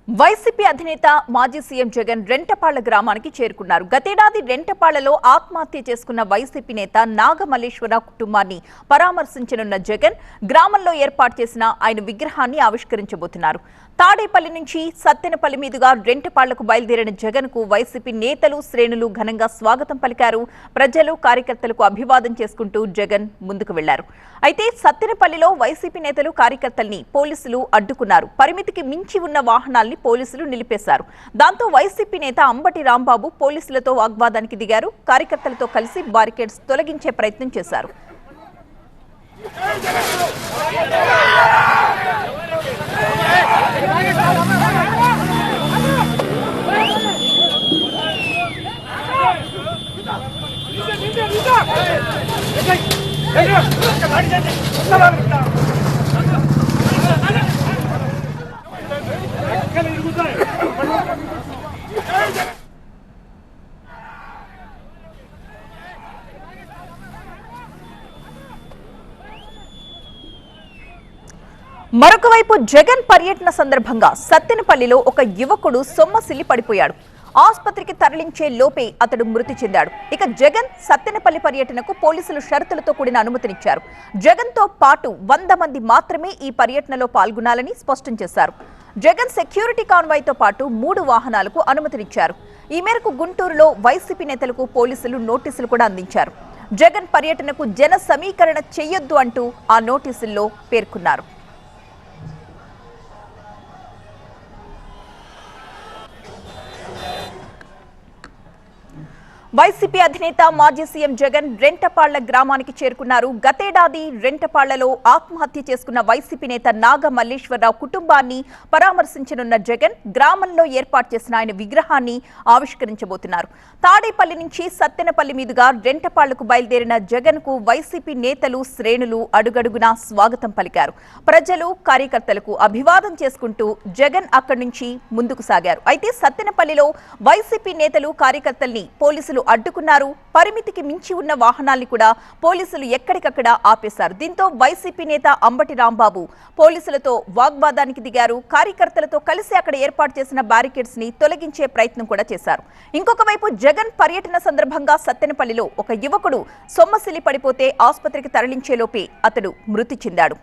YCP అధినేత మాజీ CM Jagan Rentapalla గ్రామానికి చేరుకున్నారు. గతేడాది రెంటపాళ్లలో ఆత్మహత్య చేసుకున్న వైసీపీ నేత నాగమల్లేశ్వరరావు కుటుంబాన్ని పరామర్శించనున్న జగన్ గ్రామంలో ఏర్పాటు చేసిన ఆయన విగ్రహాన్ని ఆవిష్కరించబోతున్నారు. తాడేపల్లి నుంచి సత్తెనపల్లి మీదుగా రెంటపాళ్లకు బయలుదేరిన జగన్ కు వైసీపీ నేతలు శ్రేణులు ఘనంగా స్వాగతం పలికారు. ప్రజలు కార్యకర్తలకు అభివాదం చేసుకుంటూ జగన్ ముందుకు వెళ్లారు. అయితే సత్తెనపల్లిలో వైసీపీ నేతలు కార్యకర్తల్ని పోలీసులు అడ్డుకున్నారు. పరిమితికి మించి ఉన్న వాహనాల్ని పోలీసులు నిలిపేశారు. దాంతో వైసీపీ నేత అంబటి రాంబాబు పోలీసులతో వాగ్వాదానికి దిగారు. కార్యకర్తలతో కలిసి బారికేడ్స్ తొలగించే ప్రయత్నం చేశారు. మరొక వైపు జగన్ పర్యటన సందర్భంగా సత్తెనపల్లిలో ఒక యువకుడు సొమ్మసిల్లి పడిపోయాడు. ఆసుపత్రికి తరలించే లోపే అతడు మృతి చెందాడు. ఇక జగన్ సత్తెనపల్లి పర్యటనకు పోలీసులు షరతులతో కూడిన అనుమతినిచ్చారు. జగన్ తో పాటు 100 మంది మాత్రమే ఈ పర్యటనలో పాల్గొనాలని స్పష్టం చేశారు. జగన్ సెక్యూరిటీ కాన్వాయ్తో పాటు 3 వాహనాలకు అనుమతినిచ్చారు. ఈ మేరకు గుంటూరులో వైసీపీ నేతలకు పోలీసులు నోటీసులు కూడా అందించారు. జగన్ పర్యటనకు జన సమీకరణ చేయొద్దు అంటూ ఆ నోటీసుల్లో పేర్కొన్నారు. వైసీపీ అధినేత మాజీ సీఎం జగన్ రెంటపాళ్ల గ్రామానికి చేరుకున్నారు. గతేడాది రెంటపాళ్లలో ఆత్మహత్య చేసుకున్న వైసీపీ నేత నాగమల్లేశ్వరరావు కుటుంబాన్ని పరామర్శించనున్న జగన్ గ్రామంలో ఏర్పాటు చేసిన ఆయన విగ్రహాన్ని ఆవిష్కరించబోతున్నారు. తాడేపల్లి నుంచి సత్తెనపల్లి మీదుగా రెంటపాళ్లకు బయలుదేరిన జగన్ కు వైసీపీ నేతలు శ్రేణులు అడుగడుగునా స్వాగతం పలికారు. ప్రజలు కార్యకర్తలకు అభివాదం చేసుకుంటూ జగన్ అక్కడి నుంచి ముందుకు సాగారు. అయితే సత్తెనపల్లిలో వైసీపీ నేతలు కార్యకర్తల్ని పోలీసులు అడ్డుకున్నారు. పరిమితికి మించి ఉన్న వాహనాల్ని కూడా పోలీసులు ఎక్కడికక్కడ ఆపేశారు. దీంతో వైసీపీ నేత అంబటి రాంబాబు పోలీసులతో వాగ్వాదానికి దిగారు. కార్యకర్తలతో కలిసి అక్కడ ఏర్పాటు చేసిన బ్యారికేడ్స్ ని తొలగించే ప్రయత్నం కూడా చేశారు. ఇంకొక వైపు జగన్ పర్యటన సందర్భంగా సత్తెనపల్లిలో ఒక యువకుడు సొమ్మసిల్లి పడిపోతే ఆసుపత్రికి తరలించేలోపే అతడు మృతి చెందాడు.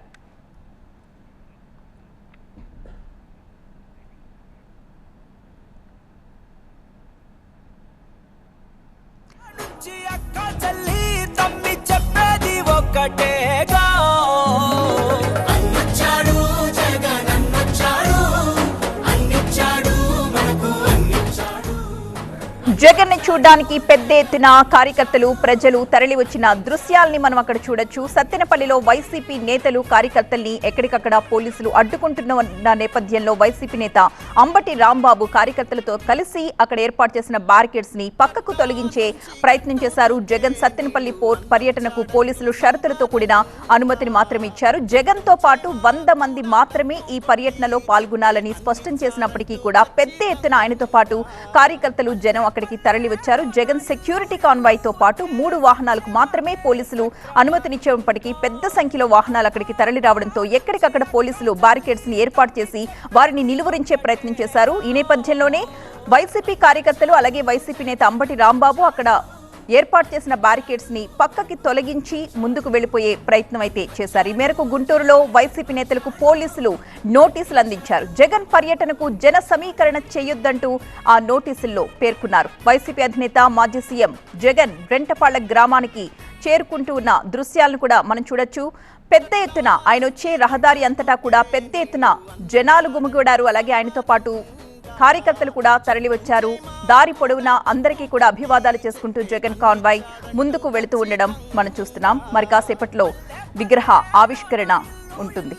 జగన్ ని చూడడానికి పెద్ద ఎత్తున కార్యకర్తలు ప్రజలు తరలి వచ్చిన దృశ్యాల్ని మనం అక్కడ చూడొచ్చు. సత్తెనపల్లిలో వైసీపీ నేతలు కార్యకర్తల్ని ఎక్కడికక్కడ పోలీసులు అడ్డుకుంటున్న నేపథ్యంలో వైసీపీ నేత అంబటి రాంబాబు కార్యకర్తలతో కలిసి అక్కడ ఏర్పాటు చేసిన బ్యారికేడ్స్ ని పక్కకు తొలగించే ప్రయత్నం చేశారు. జగన్ సత్తెనపల్లి పర్యటనకు పోలీసులు షరతులతో కూడిన అనుమతిని మాత్రమే ఇచ్చారు. జగన్ తో పాటు 100 మంది మాత్రమే ఈ పర్యటనలో పాల్గొనాలని స్పష్టం చేసినప్పటికీ కూడా పెద్ద ఎత్తున ఆయనతో పాటు కార్యకర్తలు జనం అక్కడికి తరలి వచ్చారు. జగన్ సెక్యూరిటీ కాన్వాయ్ తో పాటు 3 వాహనాలకు మాత్రమే పోలీసులు అనుమతినిచ్చేప్పటికీ పెద్ద సంఖ్యలో వాహనాలు అక్కడికి తరలి రావడంతో ఎక్కడికక్కడ పోలీసులు బ్యారికేడ్స్ ని ఏర్పాటు చేసి వారిని నిలువరించే ప్రయత్నం చేశారు. ఈ నేపథ్యంలోనే వైసీపీ కార్యకర్తలు అలాగే వైసీపీ నేత అంబటి రాంబాబు అక్కడ ఏర్పాటు చేసిన బ్యారికేడ్స్ ని పక్కకి తొలగించి ముందుకు వెళ్లిపోయే ప్రయత్నం అయితే చేశారు. ఈ మేరకు గుంటూరులో వైసీపీ నేతలకు పోలీసులు నోటీసులు అందించారు. జగన్ పర్యటనకు జన సమీకరణ చేయొద్దంటూ ఆ నోటీసుల్లో పేర్కొన్నారు. వైసీపీ అధినేత మాజీ సీఎం జగన్ రెంటపాళ్ల గ్రామానికి చేరుకుంటూ ఉన్న దృశ్యాలను కూడా మనం చూడొచ్చు. పెద్ద ఎత్తున ఆయన వచ్చే రహదారి అంతటా కూడా పెద్ద ఎత్తున జనాలు గుమిగూడారు. అలాగే ఆయనతో పాటు కార్యకర్తలు కూడా తరలి వచ్చారు. దారి పొడవునా అందరికీ కూడా అభివాదాలు చేసుకుంటూ జగన్ కాన్వాయ్ ముందుకు వెళుతూ ఉండడం మనం చూస్తున్నాం. మరి కాసేపట్లో విగ్రహ ఆవిష్కరణ ఉంటుంది.